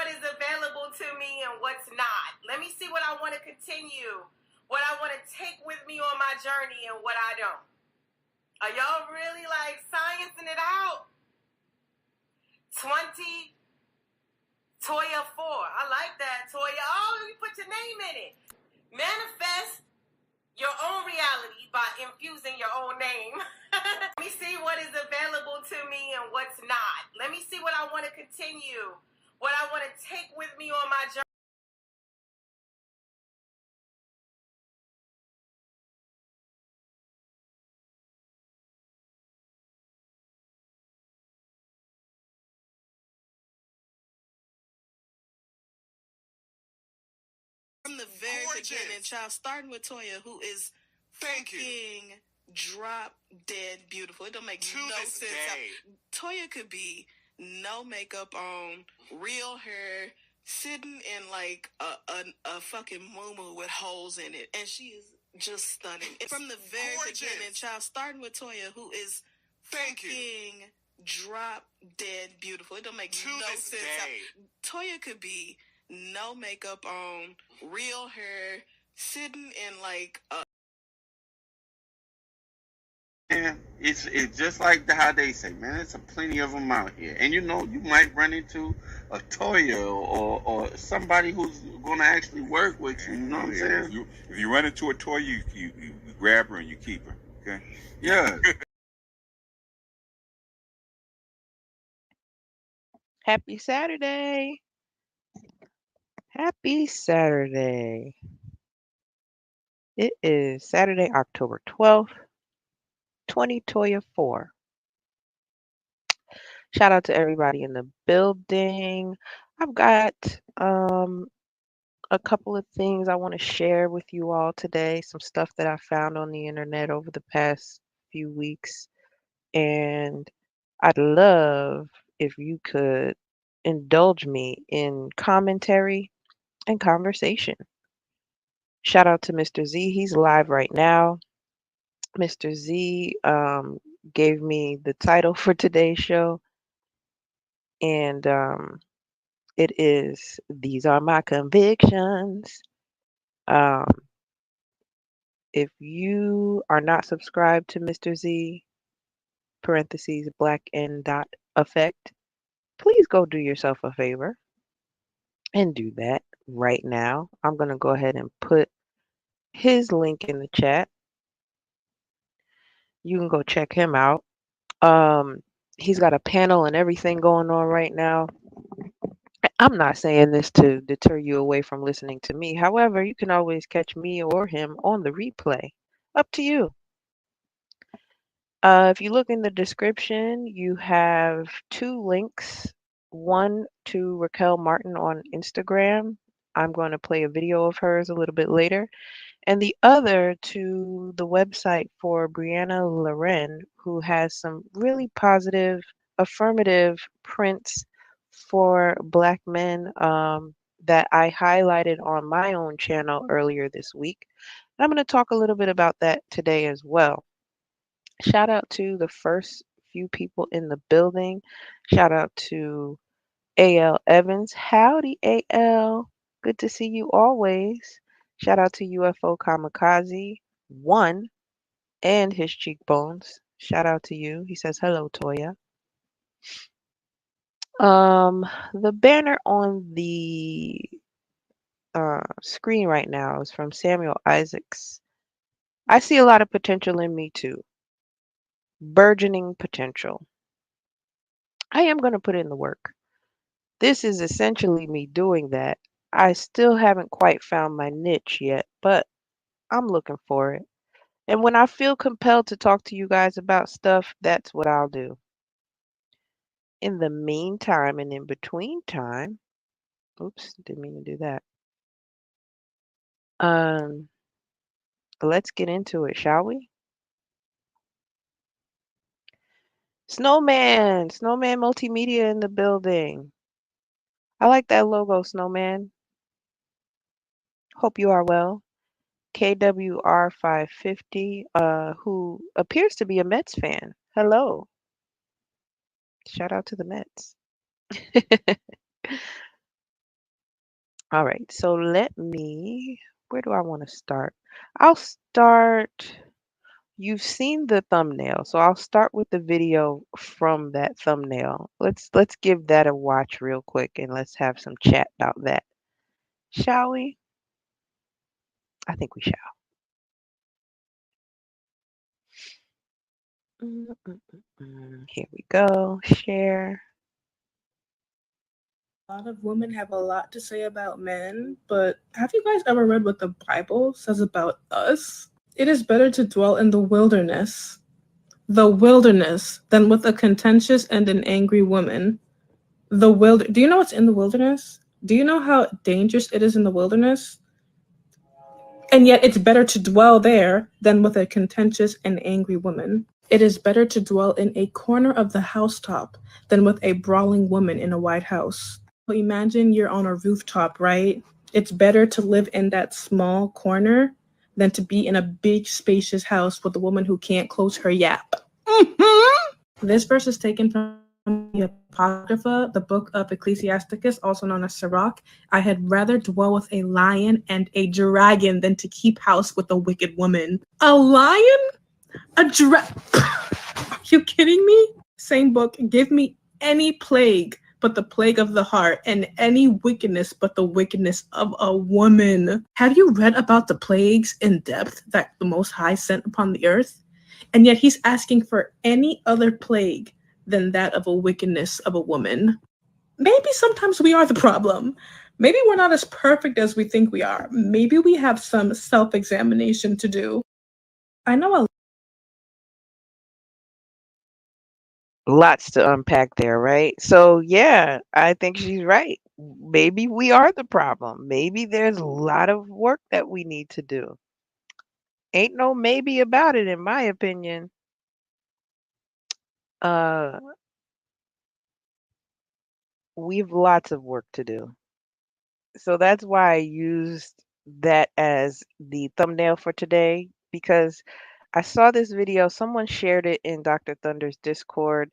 what is available to me and what's not. Let me see what I want to continue, what I want to take with me on my journey, and what I don't. Are y'all really like sciencing it out? 20 Toya 4. I like that, Toya. Oh, you put your name in it. Manifest your own reality by infusing your own name. Let me see what is available to me and what's not. Let me see what I want to continue, what I want to take with me on my journey. From the very beginning, child, starting with Toya, who is fucking drop dead beautiful. It don't make no sense. Toya could be no makeup on, real hair, sitting in like a fucking muumuu with holes in it, and she is just stunning. From the very beginning, child, starting with Toya, who is fucking drop dead beautiful. It don't make no sense. Toya could be no makeup on, real hair, sitting in like a... And it's just like how they say, man. There's plenty of them out here, and you know you might run into a Toya or somebody who's going to actually work with you. You know what I'm saying? If you run into a Toya, you grab her and you keep her. Okay. Yeah. Happy Saturday. Happy Saturday. It is Saturday, October 12th, 2024. Shout out to everybody in the building. I've got a couple of things I want to share with you all today, some stuff that I found on the internet over the past few weeks. And I'd love if you could indulge me in commentary and conversation. Shout out to Mr. Z. He's live right now. Mr. Z gave me the title for today's show, and it is These Are My Convictions. Um, if you are not subscribed to Mr. Z, parentheses, black n dot effect, please go do yourself a favor and do that right now. I'm going to go ahead and put his link in the chat. You can go check him out. He's got a panel and everything going on right now. I'm not saying this to deter you away from listening to me. However, you can always catch me or him on the replay. Up to you. If you look in the description, you have two links. One to Raquel Martin on Instagram. I'm going to play a video of hers a little bit later. And the other to the website for Brianna Loren, who has some really positive, affirmative prints for Black men that I highlighted on my own channel earlier this week. And I'm going to talk a little bit about that today as well. Shout out to the first few people in the building. Shout out to A.L. Evans. Howdy, A.L. Good to see you always. Shout out to UFO Kamikaze 1 and his cheekbones. Shout out to you. He says, hello, Toya. The banner on the screen right now is from Samuel Isaacs. I see a lot of potential in me too. Burgeoning potential. I am going to put in the work. This is essentially me doing that. I still haven't quite found my niche yet, but I'm looking for it. And when I feel compelled to talk to you guys about stuff, that's what I'll do. In the meantime and in between time, oops, didn't mean to do that. Let's get into it, shall we? Snowman Multimedia in the building. I like that logo, Snowman. Hope you are well. KWR550, who appears to be a Mets fan. Hello. Shout out to the Mets. All right, so where do I want to start? I'll start, you've seen the thumbnail, so I'll start with the video from that thumbnail. Let's give that a watch real quick and let's have some chat about that. Shall we? I think we shall. Here we go. Share. A lot of women have a lot to say about men, but have you guys ever read what the Bible says about us? It is better to dwell in the wilderness than with a contentious and an angry woman. Do you know what's in the wilderness? Do you know how dangerous it is in the wilderness? And yet it's better to dwell there than with a contentious and angry woman. It is better to dwell in a corner of the housetop than with a brawling woman in a White House. Well, imagine you're on a rooftop, right? It's better to live in that small corner than to be in a big, spacious house with a woman who can't close her yap. This verse is taken from the Apocrypha, the book of Ecclesiasticus, also known as Sirach. I had rather dwell with a lion and a dragon than to keep house with a wicked woman. A lion? Are you kidding me? Same book. Give me any plague but the plague of the heart, and any wickedness but the wickedness of a woman. Have you read about the plagues in depth that the Most High sent upon the earth? And yet he's asking for any other plague than that of a wickedness of a woman. Maybe sometimes we are the problem. Maybe we're not as perfect as we think we are. Maybe we have some self-examination to do. I know a Lots to unpack there, right? So, yeah, I think she's right. Maybe we are the problem. Maybe there's a lot of work that we need to do. Ain't no maybe about it, in my opinion. We've lots of work to do. So that's why I used that as the thumbnail for today, because I saw this video, someone shared it in Dr. Thunder's Discord,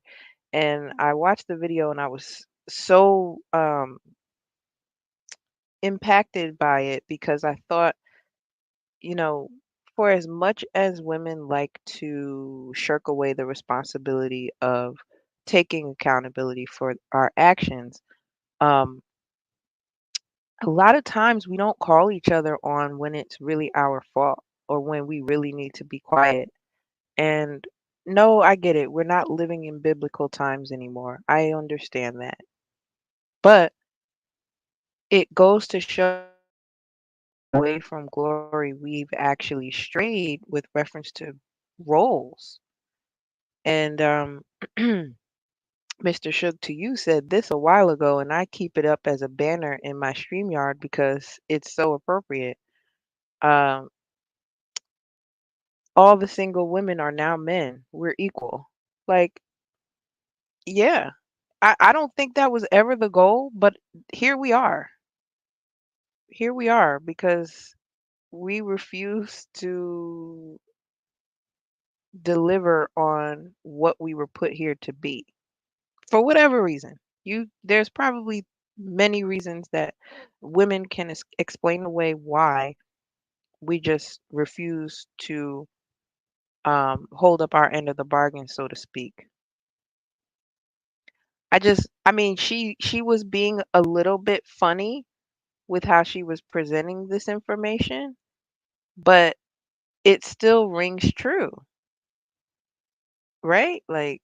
and I watched the video and I was so impacted by it because I thought, you know, for as much as women like to shirk away the responsibility of taking accountability for our actions, um, a lot of times we don't call each other on when it's really our fault or when we really need to be quiet. And no, I get it. We're not living in biblical times anymore. I understand that. But it goes to show away from glory we've actually strayed with reference to roles. And Mr. Shook to you said this a while ago, and I keep it up as a banner in my StreamYard because it's so appropriate. Um, all the single women are now men. We're equal. Like, yeah. I don't think that was ever the goal, but here we are. Here we are because we refuse to deliver on what we were put here to be. For whatever reason. There's probably many reasons that women can explain away why we just refuse to hold up our end of the bargain, so to speak. I mean, she was being a little bit funny with how she was presenting this information, but it still rings true, right? Like,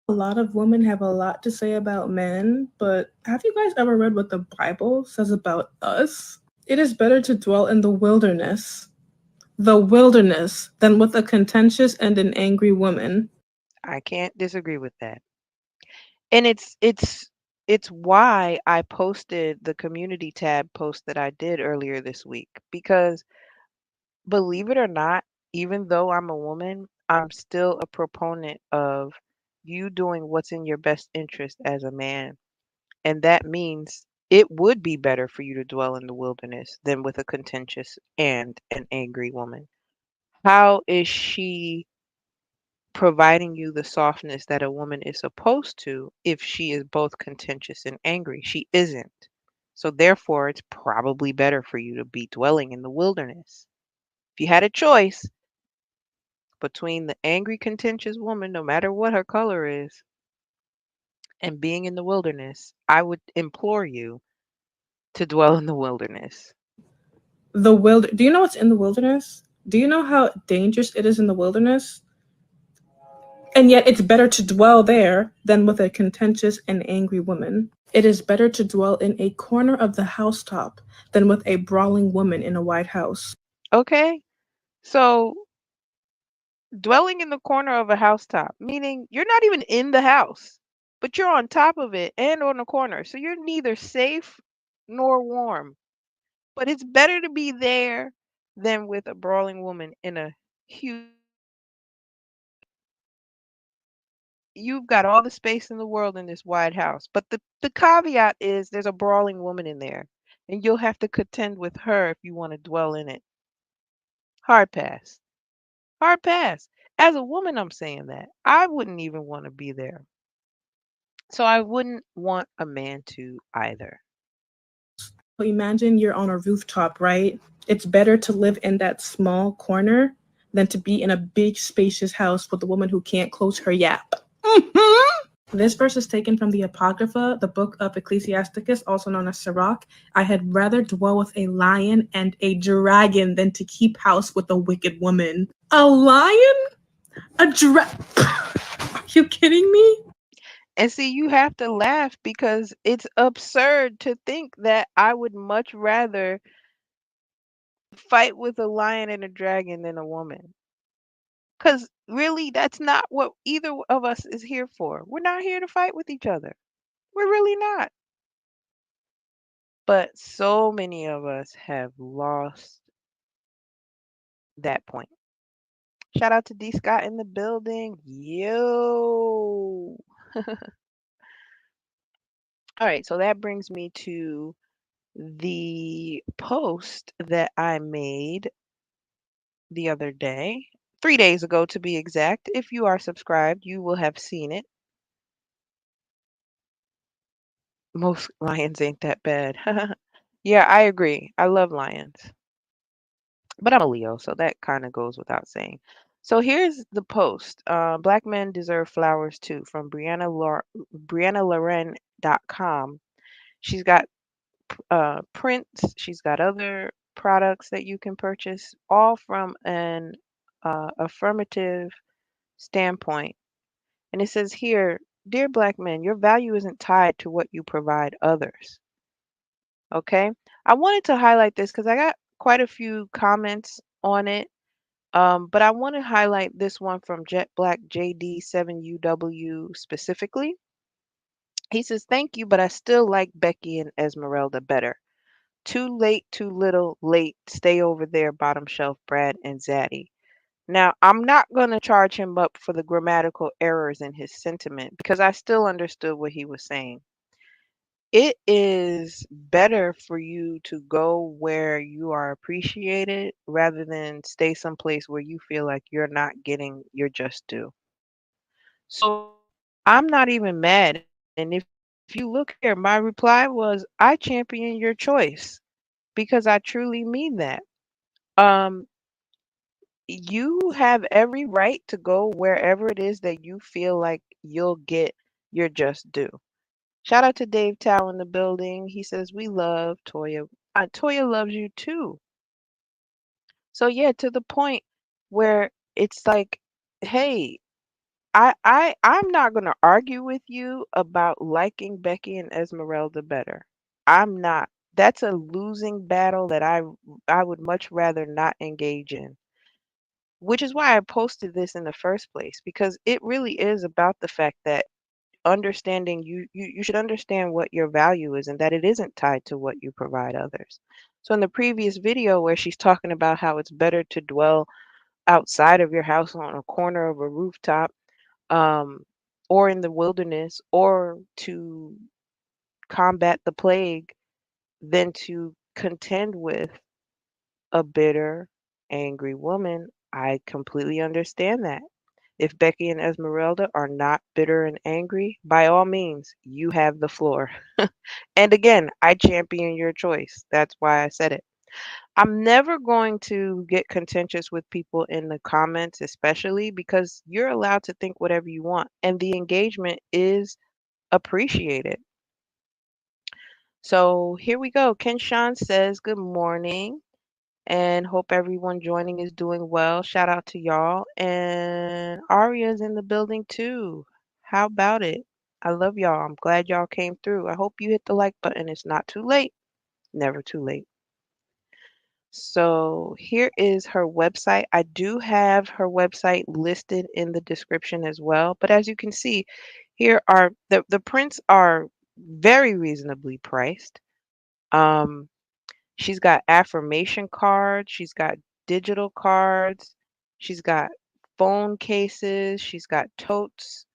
lot of women have a lot to say about men, but have you guys ever read what the Bible says about us? It is better to dwell in the wilderness than with a contentious and an angry woman. I can't disagree with that. And it's why I posted the community tab post that I did earlier this week because believe it or not, even though I'm a woman, I'm still a proponent of you doing what's in your best interest as a man. And that means it would be better for you to dwell in the wilderness than with a contentious and an angry woman. How is she providing you the softness that a woman is supposed to if she is both contentious and angry? She isn't. So therefore, it's probably better for you to be dwelling in the wilderness. If you had a choice between the angry, contentious woman, no matter what her color is, and being in the wilderness, I would implore you to dwell in the wilderness. Do you know what's in the wilderness? Do you know how dangerous it is in the wilderness? And yet it's better to dwell there than with a contentious and angry woman. It is better to dwell in a corner of the housetop than with a brawling woman in a White House. Okay? So dwelling in the corner of a housetop, meaning you're not even in the house, but you're on top of it and on the corner. So you're neither safe nor warm. But it's better to be there than with a brawling woman in a huge. You've got all the space in the world in this wide house. But the caveat is there's a brawling woman in there. And you'll have to contend with her if you want to dwell in it. Hard pass. Hard pass. As a woman, I'm saying that. I wouldn't even want to be there. So I wouldn't want a man to either. Imagine you're on a rooftop, right? It's better to live in that small corner than to be in a big, spacious house with a woman who can't close her yap. This verse is taken from the Apocrypha, the book of Ecclesiasticus, also known as Sirach. I had rather dwell with a lion and a dragon than to keep house with a wicked woman. A lion? A dragon? Are you kidding me? And see, you have to laugh because it's absurd to think that I would much rather fight with a lion and a dragon than a woman. Because really, that's not what either of us is here for. We're not here to fight with each other. We're really not. But so many of us have lost that point. Shout out to D. Scott in the building. Yo. All right, so that brings me to the post that I made the other day, 3 days ago to be exact. If you are subscribed, you will have seen it. Most lions ain't that bad. Yeah, I agree. I love lions. But I'm a Leo, so that kind of goes without saying. So here's the post. Black men deserve flowers too, from BriannaLoren.com. She's got prints. She's got other products that you can purchase, all from an affirmative standpoint. And it says here, dear Black men, your value isn't tied to what you provide others. Okay? I wanted to highlight this because I got quite a few comments on it. But I want to highlight this one from Jet Black JD7UW specifically. He says, thank you, but I still like Becky and Esmeralda better. Too late, too little, late. Stay over there, bottom shelf, Brad and Zaddy. Now, I'm not going to charge him up for the grammatical errors in his sentiment because I still understood what he was saying. It is better for you to go where you are appreciated rather than stay someplace where you feel like you're not getting your just due. So I'm not even mad. And if you look here, my reply was, I champion your choice because I truly mean that. Um, you have every right to go wherever it is that you feel like you'll get your just due. Shout out to Dave Tao in the building. He says, we love Toya. Toya loves you too. So yeah, to the point where it's like, hey, I'm not gonna argue with you about liking Becky and Esmeralda better. I'm not. That's a losing battle that I would much rather not engage in. Which is why I posted this in the first place, because it really is about the fact that understanding you should understand what your value is and that it isn't tied to what you provide others. So in the previous video where she's talking about how it's better to dwell outside of your house on a corner of a rooftop, or in the wilderness, or to combat the plague than to contend with a bitter, angry woman, I completely understand that. If Becky and Esmeralda are not bitter and angry, by all means, you have the floor. And again, I champion your choice. That's why I said it. I'm never going to get contentious with people in the comments, especially because you're allowed to think whatever you want, and the engagement is appreciated. So here we go. Ken Sean says, good morning, and hope everyone joining is doing well. Shout out to y'all. And Aria's in the building too. How about it? I love y'all. I'm glad y'all came through. I hope you hit the like button. It's not too late. Never too late. So here is her website. I do have her website listed in the description as well. But as you can see, here are the prints are very reasonably priced. She's got affirmation cards, she's got digital cards, she's got phone cases, she's got totes.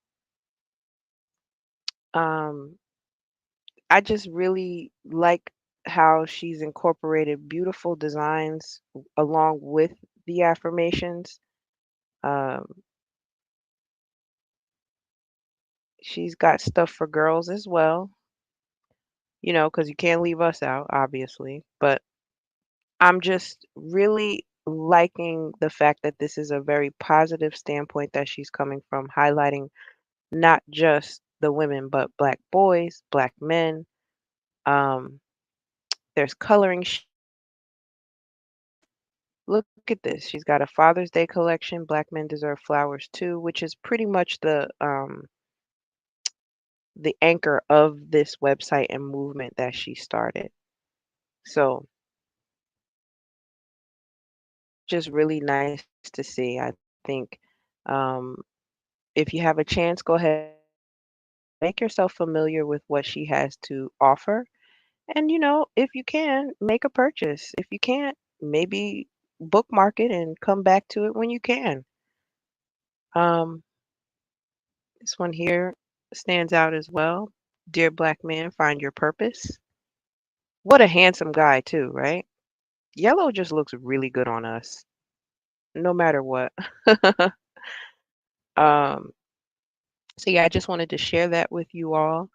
I just really like how she's incorporated beautiful designs along with the affirmations. She's got stuff for girls as well, you know, because you can't leave us out, obviously. But I'm just really liking the fact that this is a very positive standpoint that she's coming from, highlighting not just the women, but Black boys, Black men. There's coloring. Look at this. She's got a Father's Day collection, Black Men Deserve Flowers Too, which is pretty much the anchor of this website and movement that she started. So just really nice to see. I think if you have a chance, go ahead, make yourself familiar with what she has to offer. And, you know, if you can, make a purchase. If you can't, maybe bookmark it and come back to it when you can. This one here stands out as well. Dear Black man, find your purpose. What a handsome guy too, right? Yellow just looks really good on us, no matter what. So yeah, I just wanted to share that with you all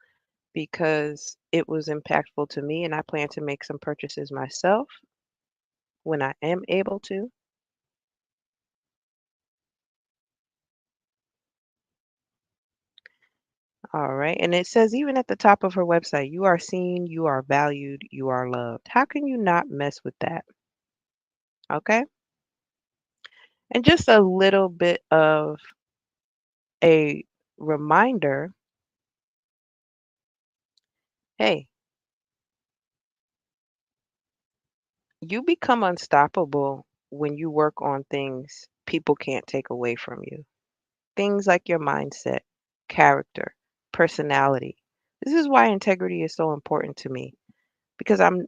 because it was impactful to me, and I plan to make some purchases myself when I am able to. All right. And it says even at the top of her website, you are seen, you are valued, you are loved. How can you not mess with that? Okay. And just a little bit of a reminder. Hey, you become unstoppable when you work on things people can't take away from you. Things like your mindset, character, personality. This is why integrity is so important to me because I'm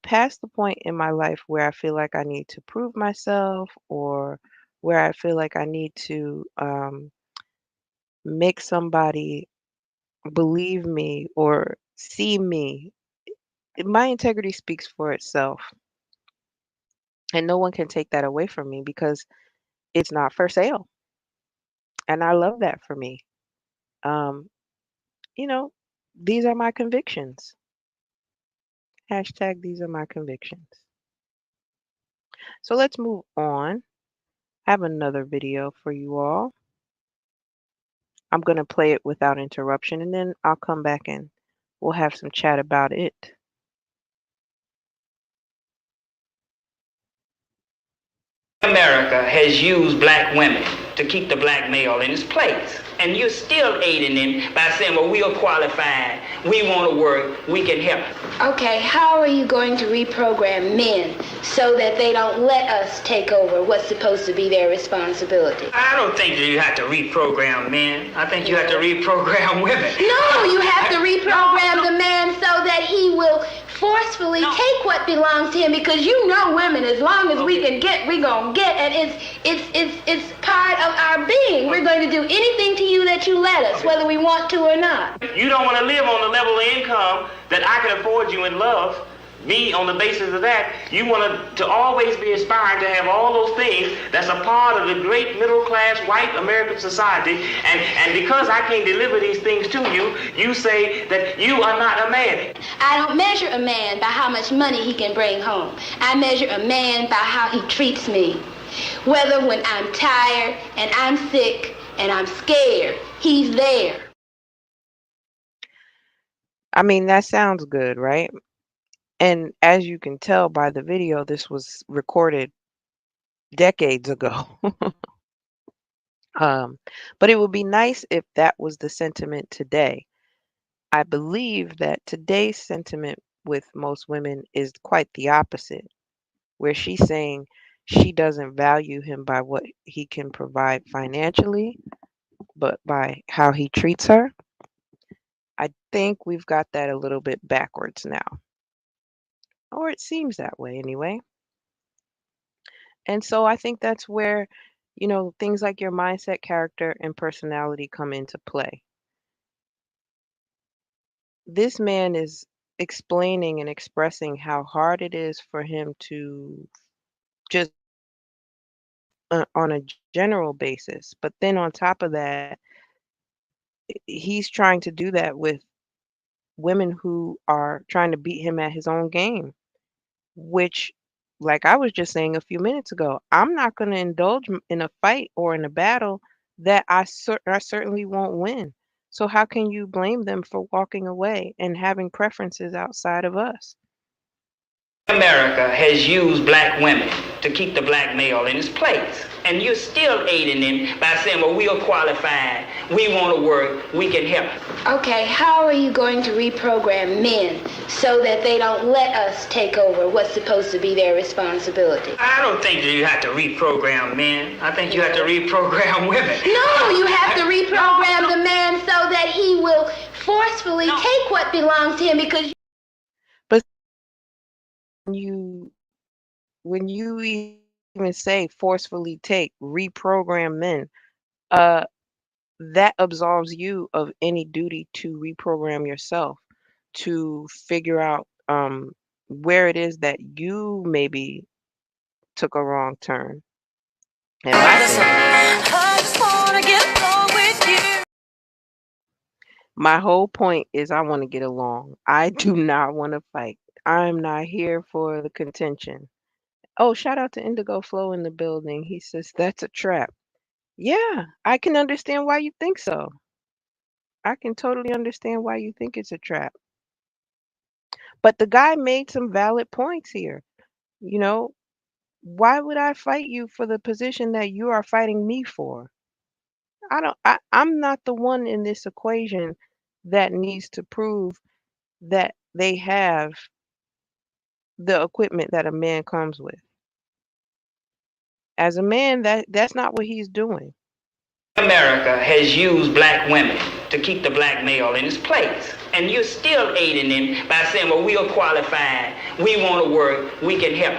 past the point in my life where I feel like I need to prove myself or where I feel like I need to make somebody believe me or see me. My integrity speaks for itself, and no one can take that away from me because it's not for sale. And I love that for me. Um, you know, these are my convictions. Hashtag these are my convictions. So let's move on. I have another video for you all. I'm going to play it without interruption and then I'll come back and we'll have some chat about it. America has used black women to keep the black male in his place. And you're still aiding him by saying, well, we are qualified, we want to work, we can help. Okay, how are you going to reprogram men so that they don't let us take over what's supposed to be their responsibility? I don't think you have to reprogram men. I think you have to reprogram women. No, you have to reprogram the man so that he will forcefully take what belongs to him, because you know women, as long as we can get, we're going to get, and it's part of our being. We're going to do anything to you that you let us, whether we want to or not. You don't want to live on the level of income that I can afford you in love. Me, on the basis of that, you want to always be inspired to have all those things that's a part of the great middle-class white American society. And because I can't deliver these things to you, you say that you are not a man. I don't measure a man by how much money he can bring home. I measure a man by how he treats me. Whether when I'm tired and I'm sick and I'm scared, he's there. I mean, that sounds good, right? And as you can tell by the video, this was recorded decades ago. But it would be nice if that was the sentiment today. I believe that today's sentiment with most women is quite the opposite, where she's saying she doesn't value him by what he can provide financially, but by how he treats her. I think we've got that a little bit backwards now, or it seems that way anyway. And so I think that's where, things like your mindset, character, and personality come into play. This man is explaining and expressing how hard it is for him to just on a general basis. But then on top of that, he's trying to do that with women who are trying to beat him at his own game, which, like I was just saying a few minutes ago, I'm not going to indulge in a fight or in a battle that I certainly won't win. So how can you blame them for walking away and having preferences outside of us? America has used black women to keep the black male in his place. And you're still aiding him by saying, well, we are qualified, we want to work, we can help. Okay, how are you going to reprogram men so that they don't let us take over what's supposed to be their responsibility? I don't think that you have to reprogram men. I think you have to reprogram women. No, you have to reprogram the man so that he will forcefully take what belongs to him because when you even say forcefully reprogram men, that absolves you of any duty to reprogram yourself, to figure out where it is that you maybe took a wrong turn. And my whole point is I want to get along. I do not want to fight. I'm not here for the contention. Oh, shout out to Indigo Flow in the building. He says that's a trap. Yeah, I can understand why you think so. I can totally understand why you think it's a trap. But the guy made some valid points here. You know, why would I fight you for the position that you are fighting me for? I'm not the one in this equation that needs to prove that they have the equipment that a man comes with. As a man, that's not what he's doing. America has used black women to keep the black male in his place. And you're still aiding him by saying, well, we are qualified, we want to work, we can help.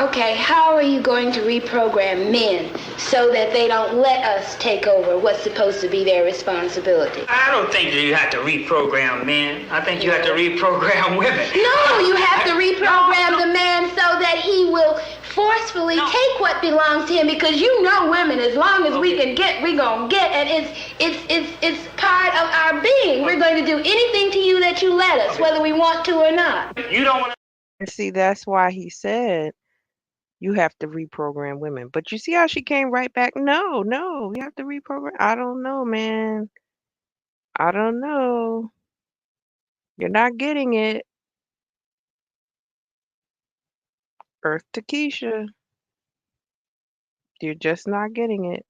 Okay, how are you going to reprogram men so that they don't let us take over what's supposed to be their responsibility? I don't think that you have to reprogram men. I think you have to reprogram women. No, you have to reprogram the man so that he will forcefully take what belongs to him because you know women, as long as we can get, we're going to get, and it's part of our being. We're going to do anything to you that you let us, whether we want to or not. You don't want to see, that's why he said you have to reprogram women. But you see how she came right back? No, you have to reprogram. I don't know, man. I don't know. You're not getting it. Earth to Keisha. You're just not getting it.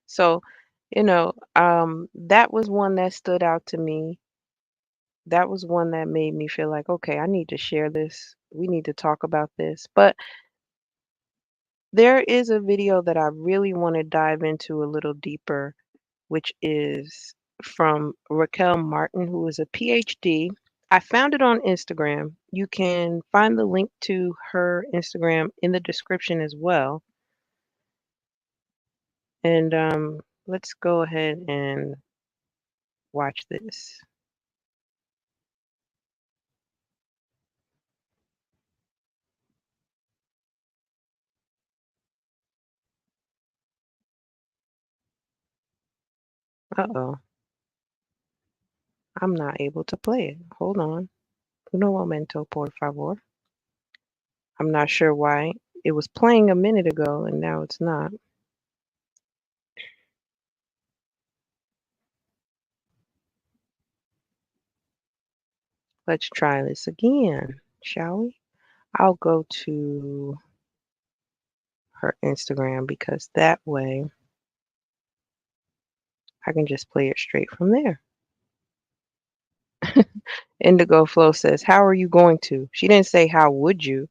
So, that was one that stood out to me. That was one that made me feel like, okay, I need to share this. We need to talk about this. But there is a video that I really want to dive into a little deeper, which is from Raquel Martin, who is a PhD. I found it on Instagram. You can find the link to her Instagram in the description as well. And let's go ahead and watch this. Uh-oh. I'm not able to play it. Hold on. Uno momento, por favor. I'm not sure why. It was playing a minute ago and now it's not. Let's try this again, shall we? I'll go to her Instagram because that way I can just play it straight from there. Indigo Flow says, how are you going to? She didn't say, how would you?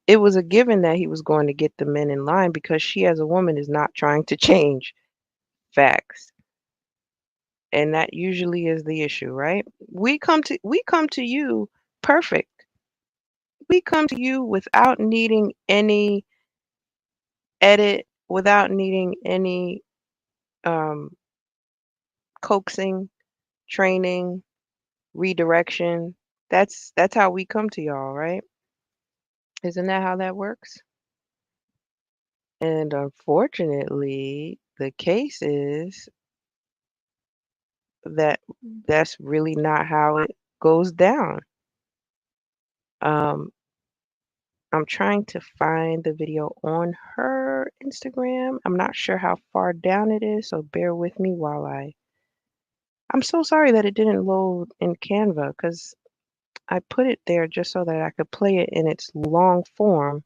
It was a given that he was going to get the men in line because she as a woman is not trying to change. Facts. And that usually is the issue, right? We come to you perfect. We come to you without needing any edit, without needing any coaxing, training, redirection. That's how we come to y'all, right? Isn't that how that works? And unfortunately, the case is that that's really not how it goes down. I'm trying to find the video on her Instagram. I'm not sure how far down it is, so bear with me while I'm so sorry that it didn't load in Canva because I put it there just so that I could play it in its long form.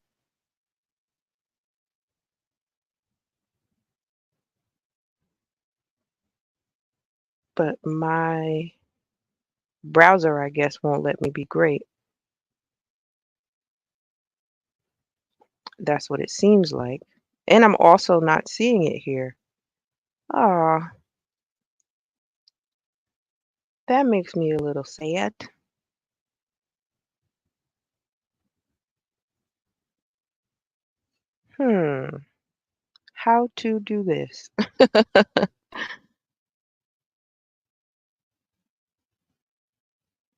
But my browser, I guess, won't let me be great. That's what it seems like. And I'm also not seeing it here. Ah, that makes me a little sad. How to do this?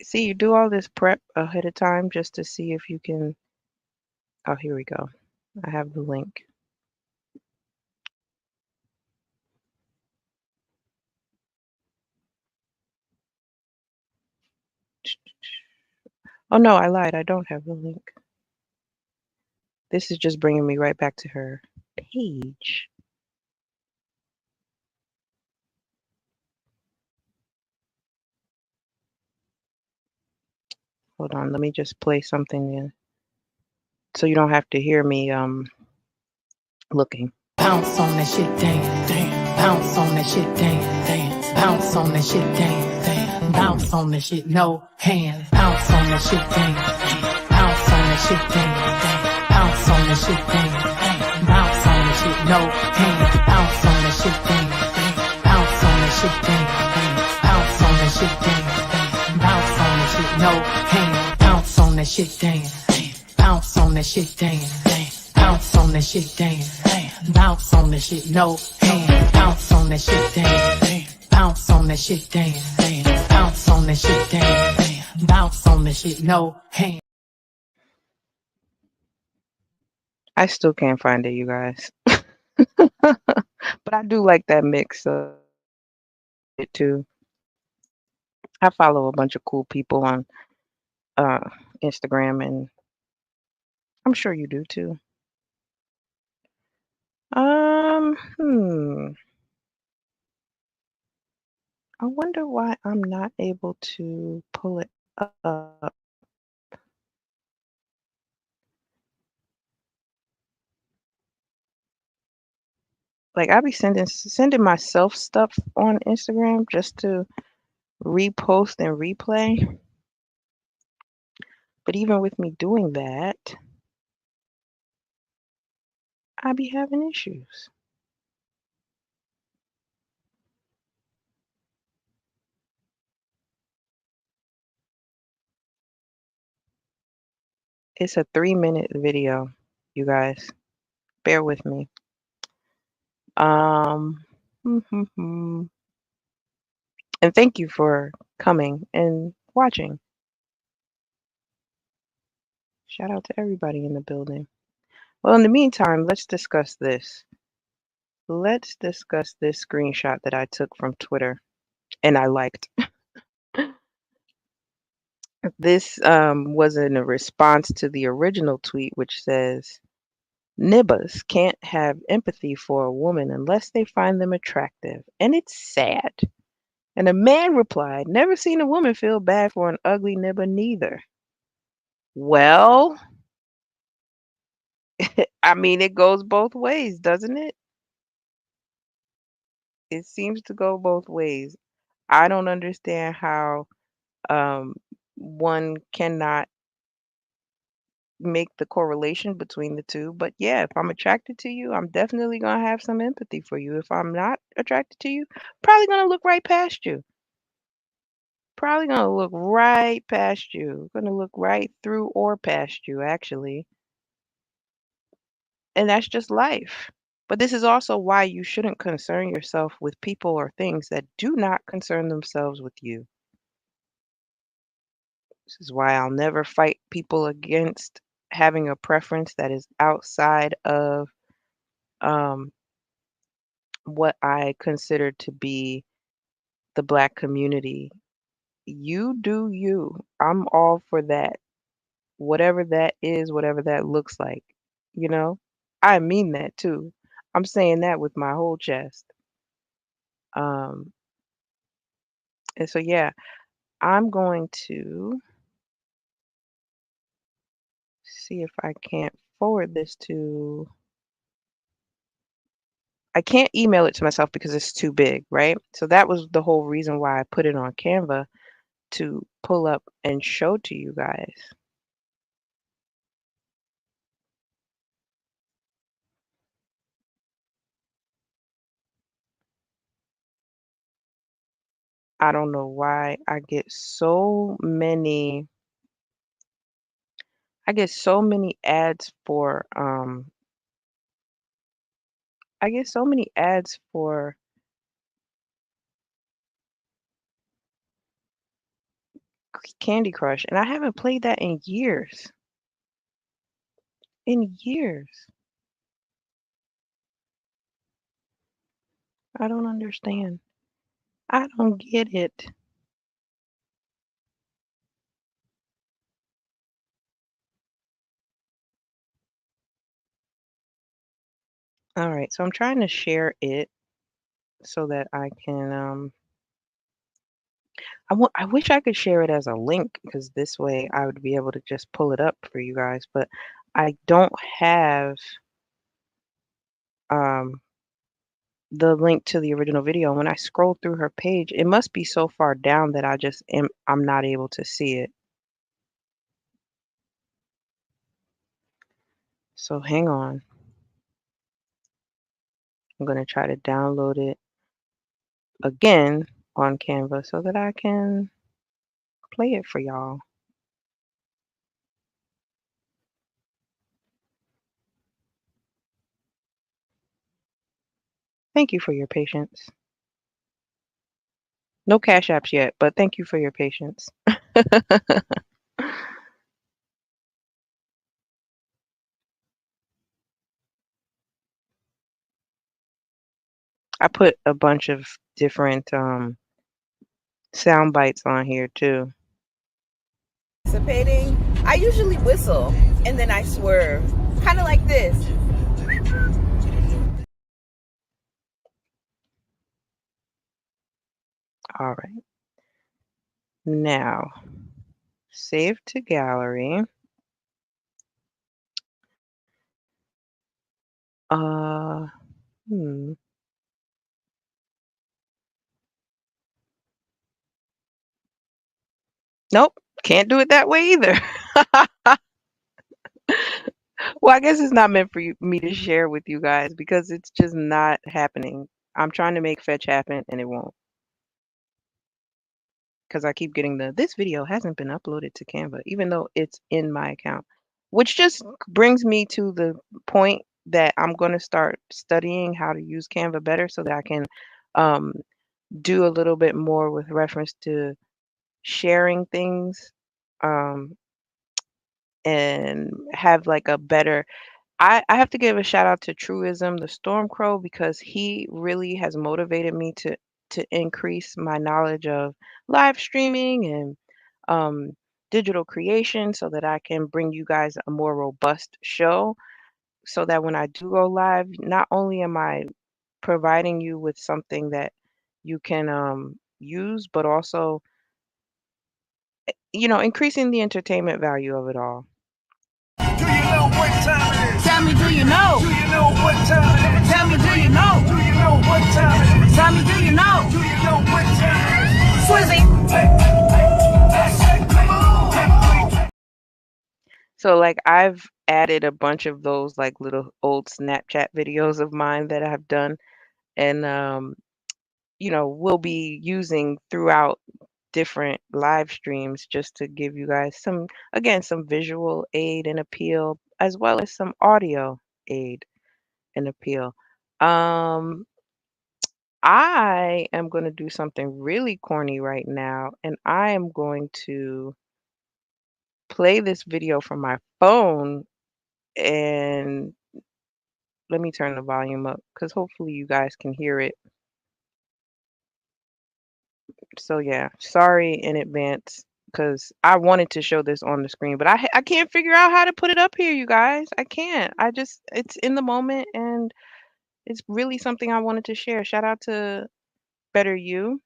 See, you do all this prep ahead of time just to see if you can. Oh, here we go. I have the link. Oh no, I lied. I don't have the link. This is just bringing me right back to her page. Hold on, let me just play something in so you don't have to hear me looking. Bounce on that shit, dance, dance. Bounce on that shit, dance, dance. Bounce on that shit, dance, dance. Bounce on that shit, no hands. Bounce on that shit, dance, dance. Bounce on that shit, dance, dance. Bounce on that shit, dance, dance. Bounce on that shit, no hands. Bounce on that shit, dance, dance. Bounce on that shit, dance, dance. Bounce on that shit, dance, dance. Bounce on that shit, no hands. Bounce on that shit, dance, dance. Bounce on that shit, dance, dance. Bounce on that shit, dance, dance. Bounce on that shit, no hands. Bounce on that shit, dance, dance. Bounce on that shit, dance, dance. Bounce on that shit, dance, dance. Bounce on that shit, no hands. I still can't find it, you guys. But I do like that mix of it too. I follow a bunch of cool people on Instagram, and I'm sure you do too. I wonder why I'm not able to pull it up. Like I be sending myself stuff on Instagram just to repost and replay. But even with me doing that, I be having issues. It's a 3-minute video, you guys. Bear with me. And thank you for coming and watching. Shout out to everybody in the building. Well, in the meantime, let's discuss this. Let's discuss this screenshot that I took from Twitter. and I liked. This was in a response to the original tweet, which says, Nibbas can't have empathy for a woman unless they find them attractive, and it's sad. And a man replied, never seen a woman feel bad for an ugly nibba neither. Well, I mean, it goes both ways, doesn't it? It seems to go both ways. I don't understand how um, one cannot make the correlation between the two. But yeah, if I'm attracted to you, I'm definitely gonna have some empathy for you. If I'm not attracted to you, probably gonna look right past you. Probably gonna look right past you. Gonna look right through or past you, actually. And that's just life. But this is also why you shouldn't concern yourself with people or things that do not concern themselves with you. This is why I'll never fight people against having a preference that is outside of um, what I consider to be the Black community. You do you. I'm all for that. Whatever that is, whatever that looks like, you know? I mean that too. I'm saying that with my whole chest. Um, and so, yeah, I'm going to see if I can't forward this to. I can't email it to myself because it's too big, right? So that was the whole reason why I put it on Canva to pull up and show to you guys. I don't know why I get so many ads for I get so many ads for Candy Crush, and I haven't played that in years. In years. I don't understand. I don't get it. All right, so I'm trying to share it so that I can I wish I could share it as a link because this way I would be able to just pull it up for you guys, but I don't have um the link to the original video. When I scroll through her page, it must be so far down that I'm not able to see it. So hang on. I'm going to try to download it again on Canva so that I can play it for y'all. Thank you for your patience. No Cash Apps yet, but thank you for your patience. I put a bunch of different sound bites on here too. Participating, I usually whistle and then I swerve, kind of like this. All right. Now, save to gallery. Hmm. Nope, can't do it that way either. Well, I guess it's not meant for me to share with you guys because it's just not happening. I'm trying to make fetch happen and it won't. Because I keep getting this video hasn't been uploaded to Canva, even though it's in my account. Which just brings me to the point that I'm going to start studying how to use Canva better so that I can um, do a little bit more with reference to sharing things and have like a better I have to give a shout out to Truism, the Storm Crow, because he really has motivated me to to increase my knowledge of live streaming and um, digital creation so that I can bring you guys a more robust show so that when I do go live, not only am I providing you with something that you can use, but also, increasing the entertainment value of it all. Do you know what time it is? Tell me, do you know? Do you know what time it is? Tell me, do you know? Do you know what time it is? Tell me, do you know? Do you know what time it is? Swizzy. I said, come on. So like I've added a bunch of those like little old Snapchat videos of mine that I've done and we'll be using throughout different live streams just to give you guys some visual aid and appeal as well as some audio aid and appeal. I am going to do something really corny right now, and I am going to play this video from my phone, and let me turn the volume up because hopefully you guys can hear it. So yeah, sorry in advance because I wanted to show this on the screen, but I can't figure out how to put it up here, you guys. I can't. It's in the moment and it's really something I wanted to share. Shout out to Better You.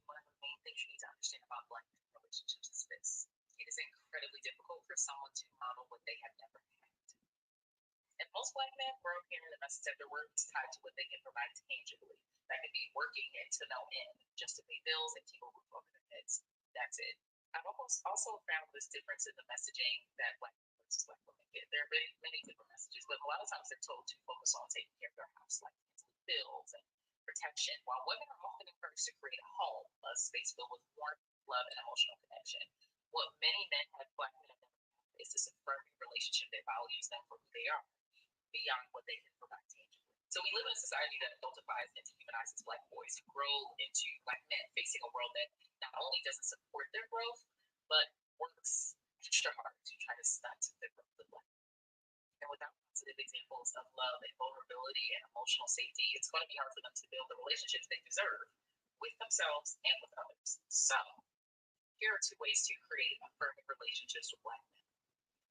One of the main things you need to understand about Black relationships is this. It is incredibly difficult for someone to model what they have never had. And most Black men grow up hearing the message that their work is tied to what they can provide tangibly. That can be working into no end, just to pay bills and keep a roof over their heads. That's it. I've also found this difference in the messaging that Black men versus Black women get. There are many different messages, but a lot of times they're told to focus on taking care of their house, like bills and protection, while women are often encouraged to create a home, a space filled with warmth, love, and emotional connection. What many men have Black men have is this affirming relationship that values them for who they are, beyond what they can provide tangibly. So we live in a society that adultifies and dehumanizes Black boys who grow into Black men, facing a world that not only doesn't support their growth, but works extra hard to try to stunt the growth of Black men. And without positive examples of love and vulnerability and emotional safety, it's going to be hard for them to build the relationships they deserve with themselves and with others. So, here are 2 ways to create affirming relationships with Black men.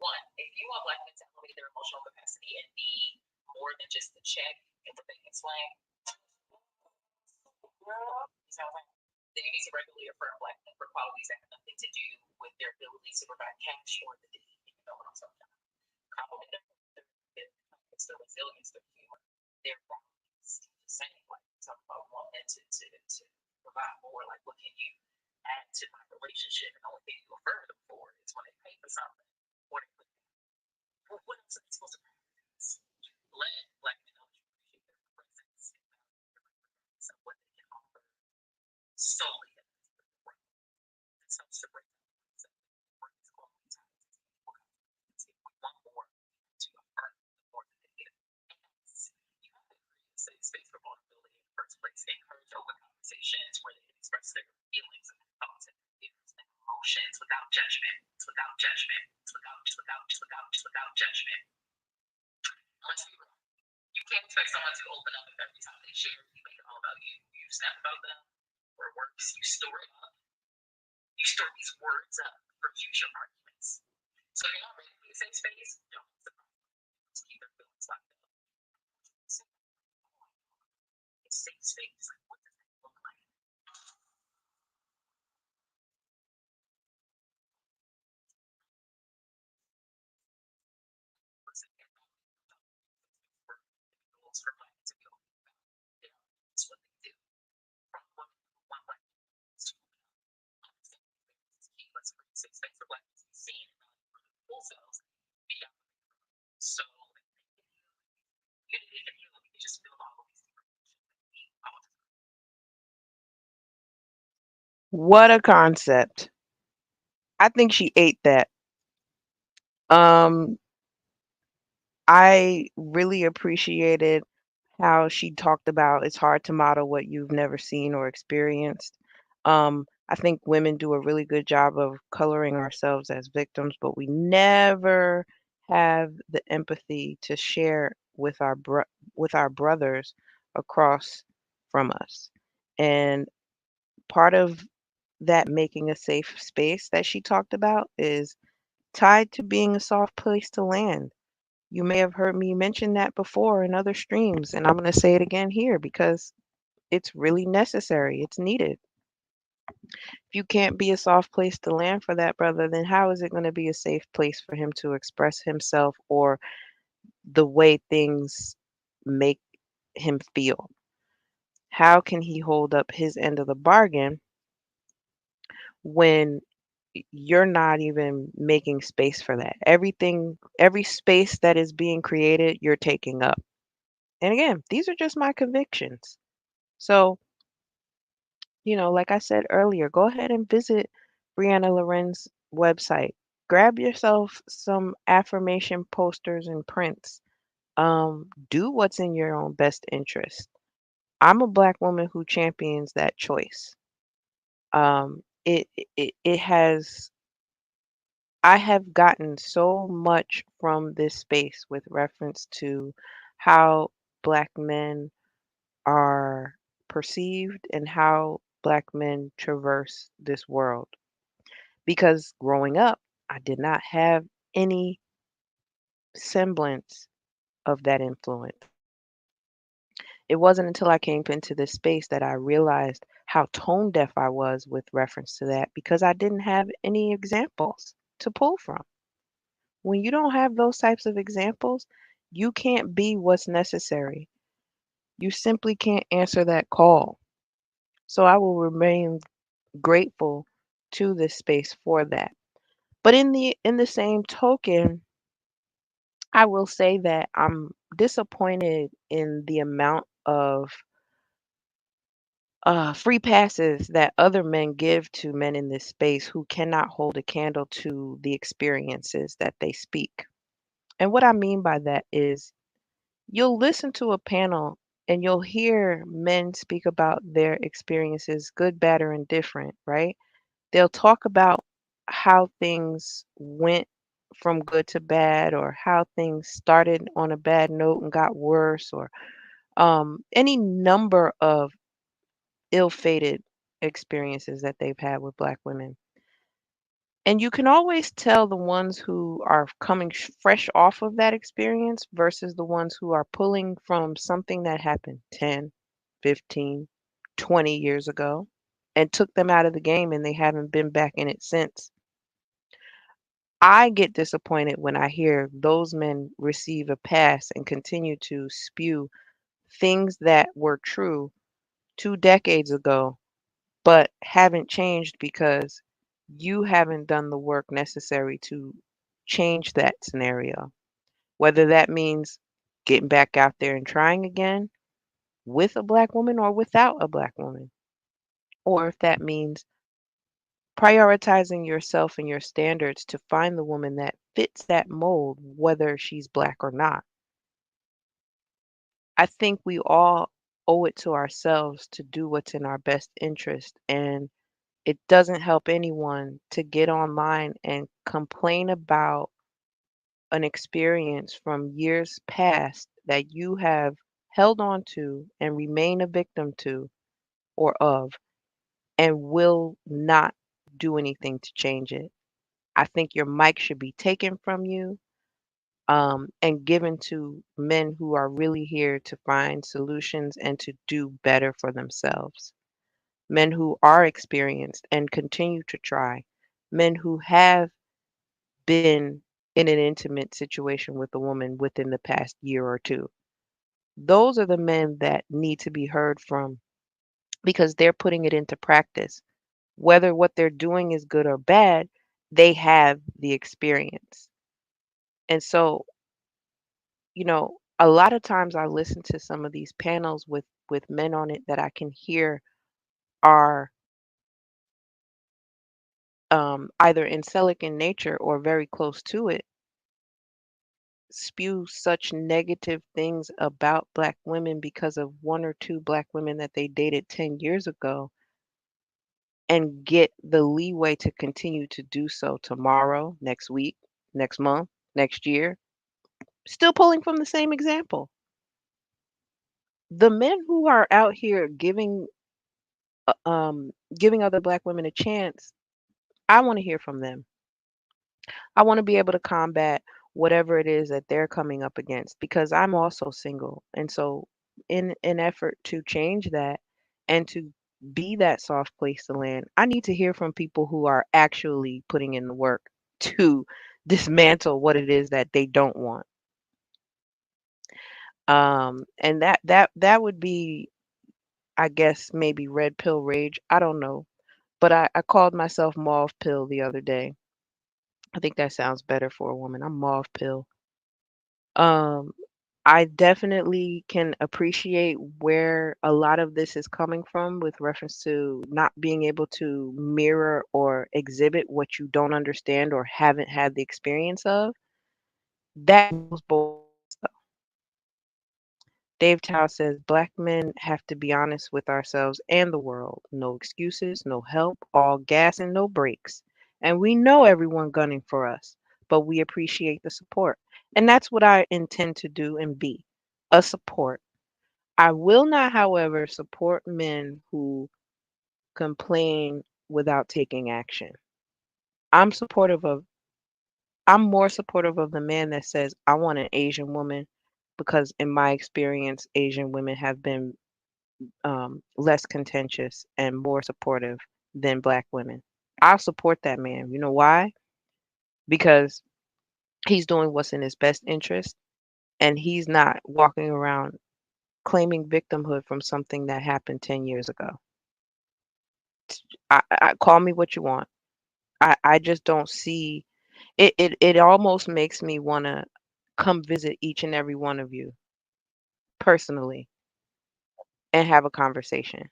1, if you want Black men to elevate their emotional capacity and be more than just a check and what they can slang, then you need to regularly affirm Black men for qualities that have nothing to do with their ability to provide cash or the deed. You know what I'm talking about. Compliment them. It's their resilience, their humor, their values. The same, like talk about wanting to provide more. Like, what can you add to my relationship? And the only thing you affirm them for is when they pay for something. What else are they supposed to practice? Let Black men know you appreciate their presence and regardless of what they can offer solely as the work. It helps to break down the concept that work is always tied to people. If we want more, to affirm more than they get. You have to create a safe space for vulnerability in the first place. Encourage open conversations where they can express their feelings and thoughts and fears and emotions without judgment. Without judgment. Without judgment. Let's be real. You can't expect someone to open up every time they share. You make it all about you. You snap about them, or works. You store it up. You store these words up for future arguments. So if you're not ready for a safe space, don't just keep their feelings locked up. A safe space. What does that look like? For Black to be open about. It's what they do. From women who want Black to understand is key. Let's create a safe space for Black to be seen and not for themselves beyond. So unity can heal. We can just build all of these different relationships. What a concept. I think she ate that. I really appreciated how she talked about it's hard to model what you've never seen or experienced. I think women do a really good job of coloring ourselves as victims, but we never have the empathy to share with our brothers across from us. And part of that making a safe space that she talked about is tied to being a soft place to land. You may have heard me mention that before in other streams, and I'm going to say it again here because it's really necessary. It's needed. If you can't be a soft place to land for that brother, then how is it going to be a safe place for him to express himself or the way things make him feel? How can he hold up his end of the bargain when you're not even making space for that? Every space that is being created, you're taking up. And again, these are just my convictions. So, like I said earlier, go ahead and visit Brianna Loren's website. Grab yourself some affirmation posters and prints. Do what's in your own best interest. I'm a Black woman who champions that choice. It has. I have gotten so much from this space with reference to how Black men are perceived and how Black men traverse this world. Because growing up, I did not have any semblance of that influence. It wasn't until I came into this space that I realized how tone deaf I was with reference to that because I didn't have any examples to pull from. When you don't have those types of examples, you can't be what's necessary. You simply can't answer that call. So I will remain grateful to this space for that. But in the same token, I will say that I'm disappointed in the amount of free passes that other men give to men in this space who cannot hold a candle to the experiences that they speak. And what I mean by that is you'll listen to a panel and you'll hear men speak about their experiences, good, bad, or indifferent, right? They'll talk about how things went from good to bad or how things started on a bad note and got worse or any number of ill-fated experiences that they've had with Black women. And you can always tell the ones who are coming fresh off of that experience versus the ones who are pulling from something that happened 10, 15, 20 years ago and took them out of the game and they haven't been back in it since. I get disappointed when I hear those men receive a pass and continue to spew things that were true 2 decades ago, but haven't changed because you haven't done the work necessary to change that scenario. Whether that means getting back out there and trying again with a Black woman or without a Black woman, or if that means prioritizing yourself and your standards to find the woman that fits that mold, whether she's Black or not. I think we all owe it to ourselves to do what's in our best interest. And it doesn't help anyone to get online and complain about an experience from years past that you have held on to and remain a victim to or of and will not do anything to change it. I think your mic should be taken from you and given to men who are really here to find solutions and to do better for themselves. Men who are experienced and continue to try. Men who have been in an intimate situation with a woman within the past year or two. Those are the men that need to be heard from because they're putting it into practice. Whether what they're doing is good or bad, they have the experience. And so, a lot of times I listen to some of these panels with men on it that I can hear are either angelic in nature or very close to it, spew such negative things about Black women because of one or two Black women that they dated 10 years ago and get the leeway to continue to do so tomorrow, next week, next month, next year, still pulling from the same example. The men who are out here giving other black women a chance, I want to hear from them. I want to be able to combat whatever it is that they're coming up against because I'm also single. And so in an effort to change that and to be that soft place to land, I need to hear from people who are actually putting in the work to dismantle what it is that they don't want. And that would be, I guess, maybe red pill rage. I don't know. But I called myself mauve pill the other day. I think that sounds better for a woman. I'm mauve pill. Um, I definitely can appreciate where a lot of this is coming from with reference to not being able to mirror or exhibit what you don't understand or haven't had the experience of. That goes both ways, though. Dave Tao says black men have to be honest with ourselves and the world. No excuses, no help, all gas and no brakes. And we know everyone gunning for us, but we appreciate the support. And that's what I intend to do and be a support. I will not, however, support men who complain without taking action. I'm supportive of I'm more supportive of the man that says I want an Asian woman because in my experience Asian women have been less contentious and more supportive than black women. I'll support that man. You know why? Because he's doing what's in his best interest and he's not walking around claiming victimhood from something that happened 10 years ago. I call me what you want. I just don't see it. It almost makes me want to come visit each and every one of you personally and have a conversation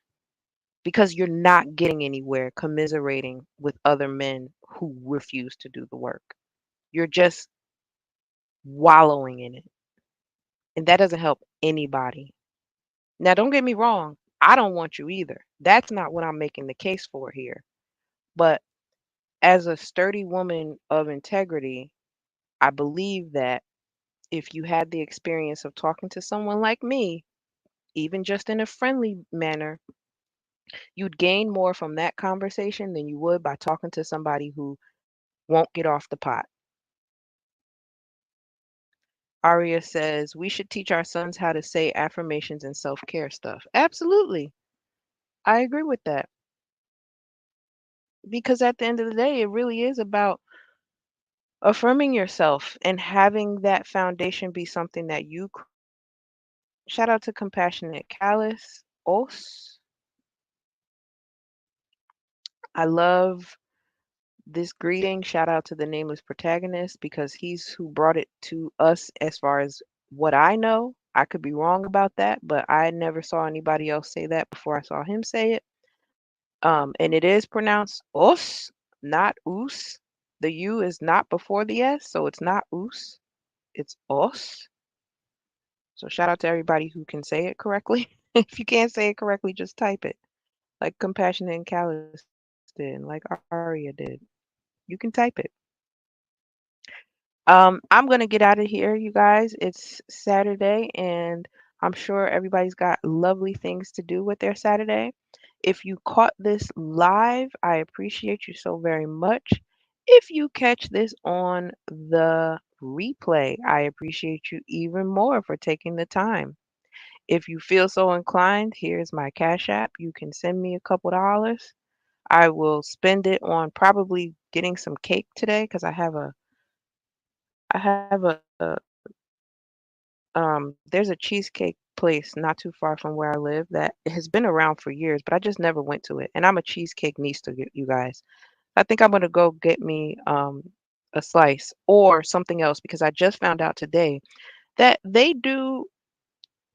because you're not getting anywhere commiserating with other men who refuse to do the work. You're just wallowing in it. And that doesn't help anybody. Now, don't get me wrong. I don't want you either. That's not what I'm making the case for here. But as a sturdy woman of integrity, I believe that if you had the experience of talking to someone like me, even just in a friendly manner, you'd gain more from that conversation than you would by talking to somebody who won't get off the pot. Aria says we should teach our sons how to say affirmations and self care stuff. Absolutely. I agree with that. Because at the end of the day, it really is about affirming yourself and having that foundation be something that shout out to Compassionate Callus. Os. I love this greeting. Shout out to the nameless protagonist because he's who brought it to us as far as what I know. I could be wrong about that, but I never saw anybody else say that before I saw him say it. And it is pronounced os, not us. The U is not before the S, so it's not us, it's os. So shout out to everybody who can say it correctly. If you can't say it correctly, just type it. Like Compassionate and Callous did, and like Aria did. You can type it. I'm gonna get out of here, you guys. It's Saturday, and I'm sure everybody's got lovely things to do with their Saturday. If you caught this live, I appreciate you so very much. If you catch this on the replay, I appreciate you even more for taking the time. If you feel so inclined, here's my Cash App. You can send me a couple dollars. I will spend it on probably getting some cake today because there's a cheesecake place not too far from where I live that has been around for years, but I just never went to it. And I'm a cheesecake niece to you guys. I think I'm gonna go get me a slice or something else because I just found out today that they do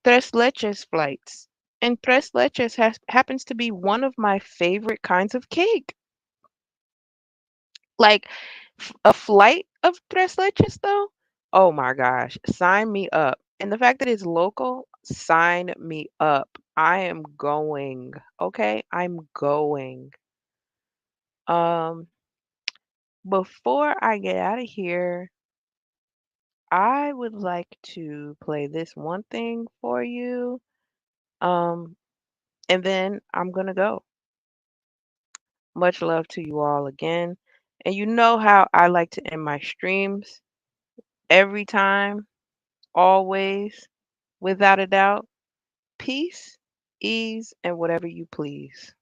tres leches flights. And tres leches happens to be one of my favorite kinds of cake. Like a flight of tres leches though? Oh my gosh, sign me up. And the fact that it's local, sign me up. I am going. Okay? I'm going. Um, before I get out of here, I would like to play this one thing for you. Um, and then I'm gonna go. Much love to you all again. And you know how I like to end my streams every time, always, without a doubt. Peace, ease, and whatever you please.